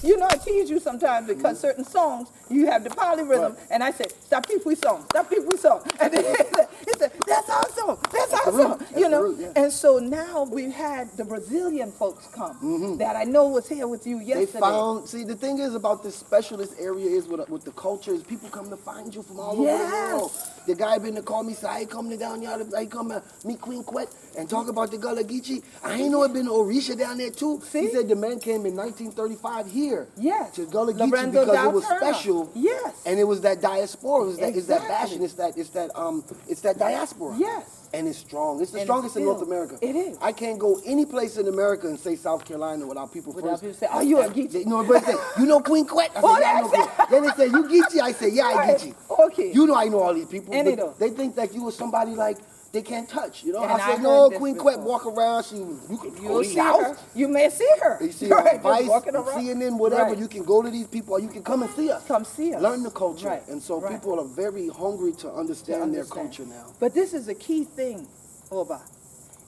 You know, I tease you sometimes because certain songs, you have the polyrhythm. And I said, stop people song, stop people song. And then he said, that's our song, that's our song. You know, and so now we've had the Brazilian folks come that I know was here with you yesterday. They found, see, the thing is about this specialist area is with the culture is people come to find you from all over the world. The guy been to call me, say, I come to down here, I come to meet Queen Quet and talk about the Gullah Geechee. I ain't know it been Orisha down there too. See? He said the man came in 1935 here. Yes. To Gullah Geechee because it was special. Yes. And it was that diaspora, it's that passion, it's that diaspora. Yes. And it's strong. It's the strongest in North America. It is. I can't go any place in America and say South Carolina without people people say, "Oh, you a Geechee?" No, but they say, "You know Queen Quet?" I say, "Yeah, I know Queen." Then they say, "You Geechee?" I say, "Yeah, I Geechee." Okay. You know I know all these people. And they think that you was somebody like they can't touch. You know. And I say, "No, Queen Quet walk around. You'll see her. You may see her. You see her on Vice, walking around. CNN, whatever. You can go to these people, or you can come and see us. Come see us. Learn the culture. Right. And so people are very hungry to understand their culture now. But this is a key thing, Oba,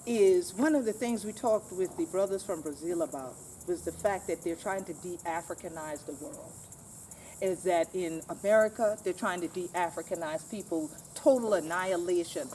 is one of the things we talked with the brothers from Brazil about was the fact that they're trying to de-Africanize the world. Is that in America, they're trying to de-Africanize people, total annihilation,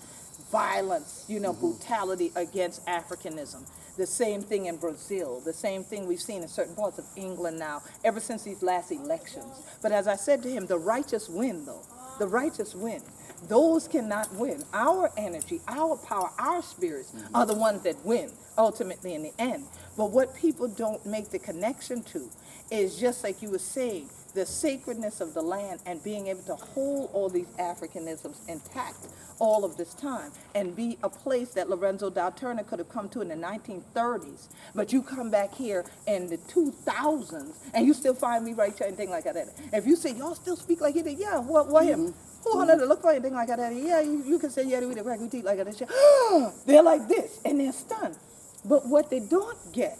violence, you know, brutality against Africanism. The same thing in Brazil, the same thing we've seen in certain parts of England now, ever since these last elections. But as I said to him, the righteous win, though. The righteous win. Those cannot win. Our energy, our power, our spirits are the ones that win, ultimately in the end. But what people don't make the connection to is just like you were saying, the sacredness of the land and being able to hold all these Africanisms intact all of this time and be a place that Lorenzo Dow Turner could have come to in the 1930s. But you come back here in the 2000s and you still find me right here and things like that. If you say, y'all still speak like he did, yeah, what him? Who wanted to look like anything like that? Yeah, you can say, yeah, we teeth like that. They're like this and they're stunned. But what they don't get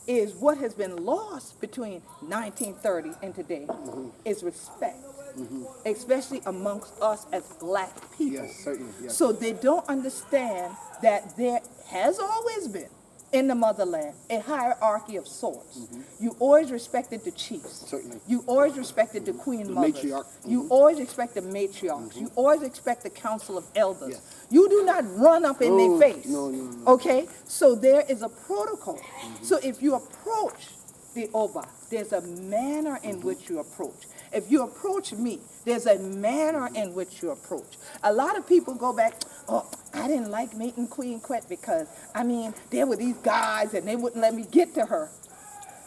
is what has been lost between 1930 and today is respect, especially amongst us as black people. Yes, certainly. Yes. So they don't understand that there has always been in the motherland a hierarchy of sorts. You always respected the chiefs. Certainly. You always respected the queen mothers. Matriarch. You always expect the matriarchs. You always expect the council of elders. Yes. You do not run up in their face. No. Okay? So there is a protocol. So if you approach the Oba, there's a manner in which you approach. If you approach me, there's a manner in which you approach. A lot of people go back, oh, I didn't like meeting Queen Quet because, I mean, there were these guys and they wouldn't let me get to her.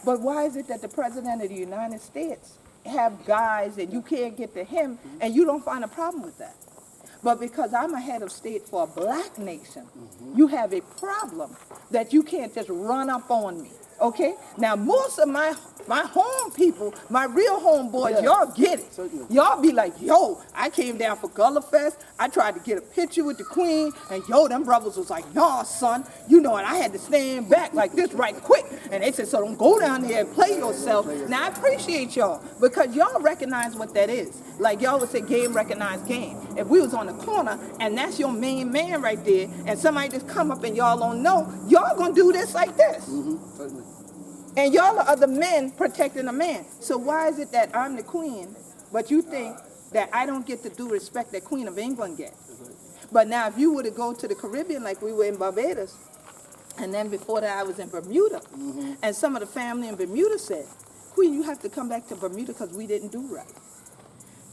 But why is it that the President of the United States have guys and you can't get to him and you don't find a problem with that? But because I'm a head of state for a black nation, you have a problem that you can't just run up on me. Okay? Now, most of my home people, my real homeboys, y'all get it. Certainly. Y'all be like, yo, I came down for Gullah Fest. I tried to get a picture with the queen. And, yo, them brothers was like, nah, son. You know, and I had to stand back like this right quick. And they said, so don't go down there and play yourself. Now, I appreciate y'all because y'all recognize what that is. Like y'all would say game recognized game. If we was on the corner and that's your main man right there and somebody just come up and y'all don't know, y'all gonna do this like this. Certainly. And y'all are the men protecting the man. So why is it that I'm the queen, but you think that I don't get the due respect that Queen of England gets? But now if you were to go to the Caribbean like we were in Barbados, and then before that I was in Bermuda, and some of the family in Bermuda said, Queen, you have to come back to Bermuda because we didn't do right.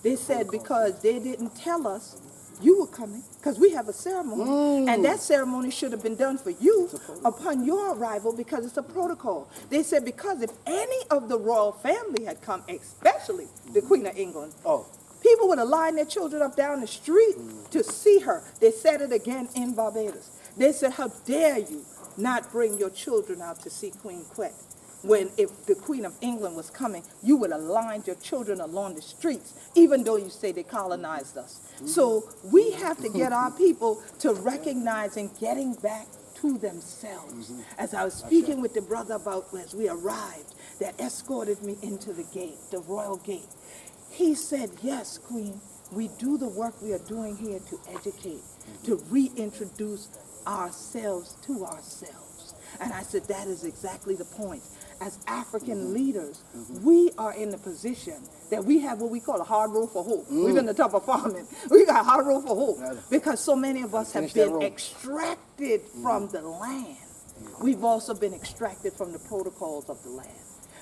They said because they didn't tell us you were coming, because we have a ceremony, and that ceremony should have been done for you upon your arrival because it's a protocol. They said because if any of the royal family had come, especially the Queen of England, people would have lined their children up down the street to see her. They said it again in Barbados. They said, how dare you not bring your children out to see Queen Quet? When if the Queen of England was coming, you would have lined your children along the streets, even though you say they colonized us. So we have to get our people to recognizing getting back to themselves. As I was speaking with the brother about as we arrived, that escorted me into the gate, the royal gate. He said, yes, Queen, we do the work we are doing here to educate, to reintroduce ourselves to ourselves. And I said, that is exactly the point. as African leaders, we are in the position that we have what we call a hard road for hope. We've been the top of farming. We got a hard road for hope because so many of us have been extracted from the land. We've also been extracted from the protocols of the land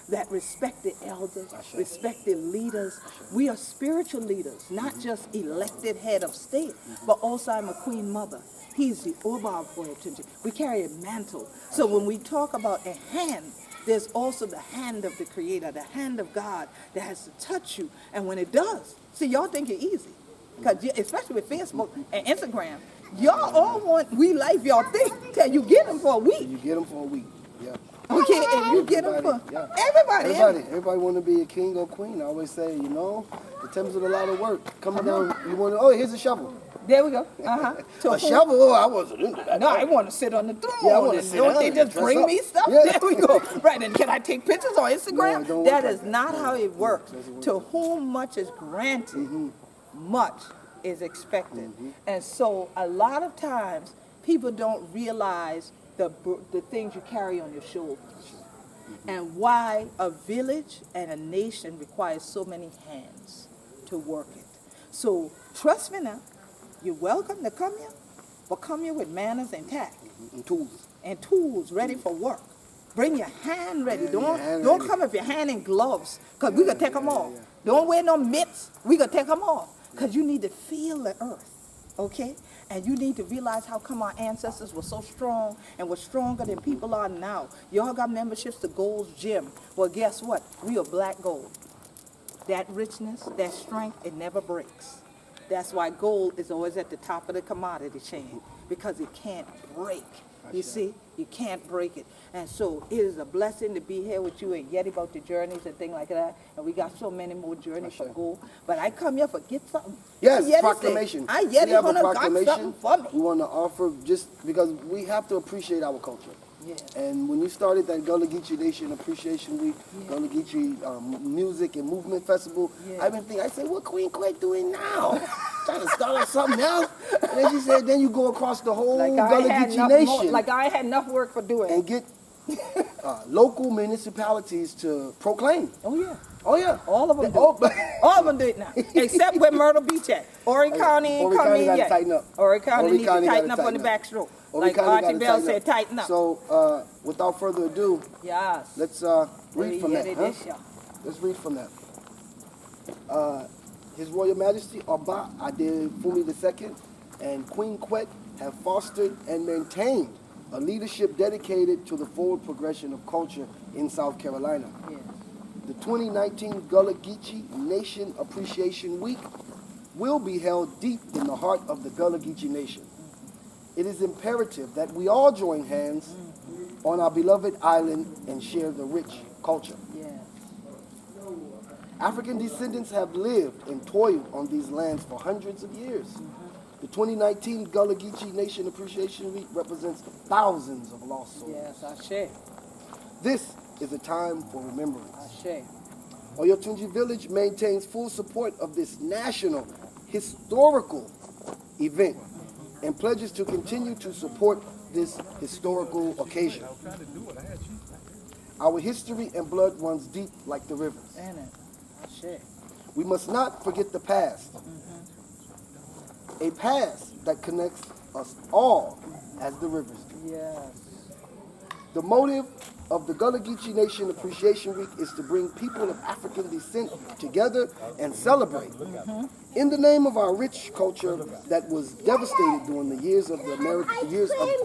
that respect the elders, respect the leaders. We are spiritual leaders, not just elected head of state, but also I'm a queen mother. He's the Oba of Boyatunji. We carry a mantle. So when we talk about a hand, there's also the hand of the Creator, the hand of God that has to touch you. And when it does, see, y'all think it's easy. Because especially with Facebook and Instagram, y'all all want we life y'all think till you get them for a week. You get them for a week, yeah. Okay, and you get them for everybody want to be a king or queen. I always say, you know, it comes with a lot of work. Coming down, you want to, oh, here's a shovel. There we go. A shovel? Oh, I wasn't into that. No, I want to sit on the throne. Yeah, I want to sit don't down they just bring me stuff? Yeah. There we go. Right, and can I take pictures on Instagram? No, that is not how it works. To whom much is granted, much is expected. And so a lot of times, people don't realize the things you carry on your shoulders. And why a village and a nation requires so many hands to work it. So trust me now, you're welcome to come here, but come here with manners and tact. And tools ready for work. Bring your hand ready. Don't come with your hand in gloves, because we could take them off. Don't wear no mitts. We could take them off, because you need to feel the earth, okay? And you need to realize how come our ancestors were so strong and were stronger than people are now. Y'all got memberships to Gold's Gym. Well, guess what? We are black gold. That richness, that strength, it never breaks. That's why gold is always at the top of the commodity chain, because it can't break. You see, you can't break it. And so it is a blessing to be here with you and yet about the journeys and things like that. And we got so many more journeys to go. But I come here for get something. Yes, proclamation. I yet have a got proclamation something for me. we want to offer just because we have to appreciate our culture. Yeah. And when you started that Gullah Geechee Nation Appreciation Week, Gullah Geechee Music and Movement Festival, I've been thinking, I said, what Queen Quet doing now? Trying to start up something else? And then she said, then you go across the whole Gullah Geechee Nation. Like I had enough work for doing. And get local municipalities to proclaim. Oh, yeah. Oh, yeah. All of them do it. All of them do it now, except where Myrtle Beach at. Horry County ain't come in yet. Horry County needs to tighten up on the backstroke. Like Archie Bell said, tighten up. So, without further ado, let's read from that. Let's read from that. His Royal Majesty Oba Adefumi II and Queen Quet have fostered and maintained a leadership dedicated to the forward progression of culture in South Carolina. The 2019 Gullah Geechee Nation Appreciation Week will be held deep in the heart of the Gullah Geechee Nation. It is imperative that we all join hands on our beloved island and share the rich culture. African descendants have lived and toiled on these lands for hundreds of years. The 2019 Gullah Geechee Nation Appreciation Week represents thousands of lost souls. Yes, Ashe. This is a time for remembrance. Ashe. Oyotunji Village maintains full support of this national historical event and pledges to continue to support this historical occasion. Our history and blood runs deep like the rivers. We must not forget the past. A past that connects us all as the rivers do. Yes. The motive of the Gullah Geechee Nation Appreciation Week is to bring people of African descent together and celebrate in the name of our rich culture that was devastated during the years of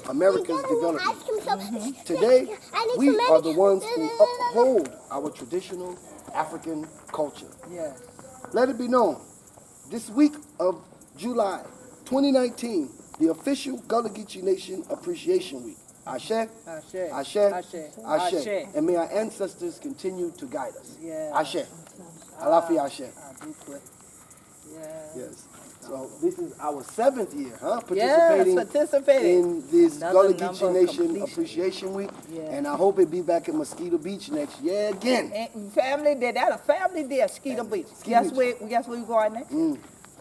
America's development. Today, we are the ones who uphold our traditional African culture. Yes. Let it be known, this week of July 2019, the official Gullah Geechee Nation Appreciation Week. Ashe, Ashe, Ashe, Ashe, Ashe. Ashe. And may our ancestors continue to guide us. Yes. Ashe. Alafi Ashe. Yes. Yes. So this is our 7th year, participating in this Gullah Geechee Nation Appreciation Week. Yeah. And I hope it be back at Mosquito Beach next year again. And family day, that's a family day at Mosquito Beach. Guess where we going next?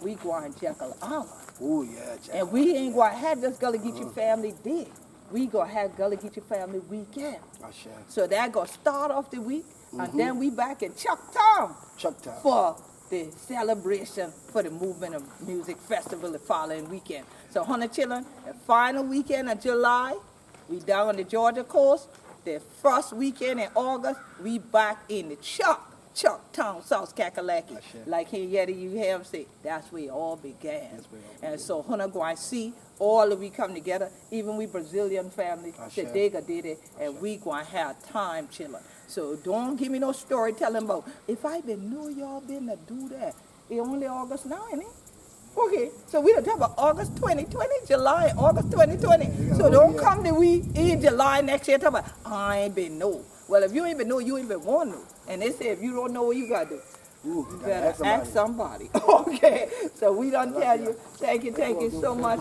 We going Jekyll Island. Oh yeah, Jekyll. And we ain't going to have this Gullah Geechee family day. we gonna have Gullah Geechee family weekend. Ashe. So that gonna start off the week, and then we back in Chucktown Chucktown. for the celebration for the Movement of Music Festival the following weekend. So, honey children, the final weekend of July, we down on the Georgia coast. The first weekend in August, we back in the Chucktown, South Kakalaki. Like here, Yeti, you have said, that's where it all began. And so, honey, go and see all of we come together, even we Brazilian family, that they did it, and we going to have time, children. So don't give me no story telling about, if I been knew y'all been to do that. It only August now, ain't it? Okay, so we don't talk about August 2020, July, August 2020. So don't come to we in July next year talk about, I ain't been know. Well, if you ain't been know, you ain't been want to know. And they say, if you don't know what you got to do, you better ask somebody. Okay, so we done tell you, thank you so much.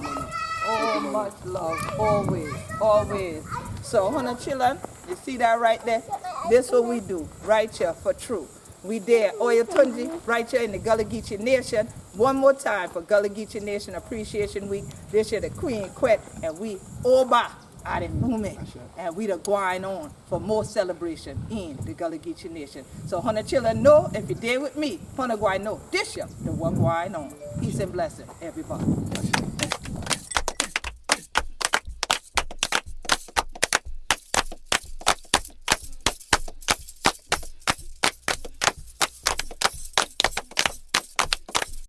Oh, much love, always, always. So, honey children, you see that right there? This what we do, right here, for true. We there, Oya Tunji, right here in the Gullah Geechee Nation. One more time for Gullah Geechee Nation Appreciation Week. This year the Queen Quet, and we Oba out in movement. And we the going on for more celebration in the Gullah Geechee Nation. So, honey children, know, if you're there with me, honey go know, this year, the one going on. Peace and blessing, everybody.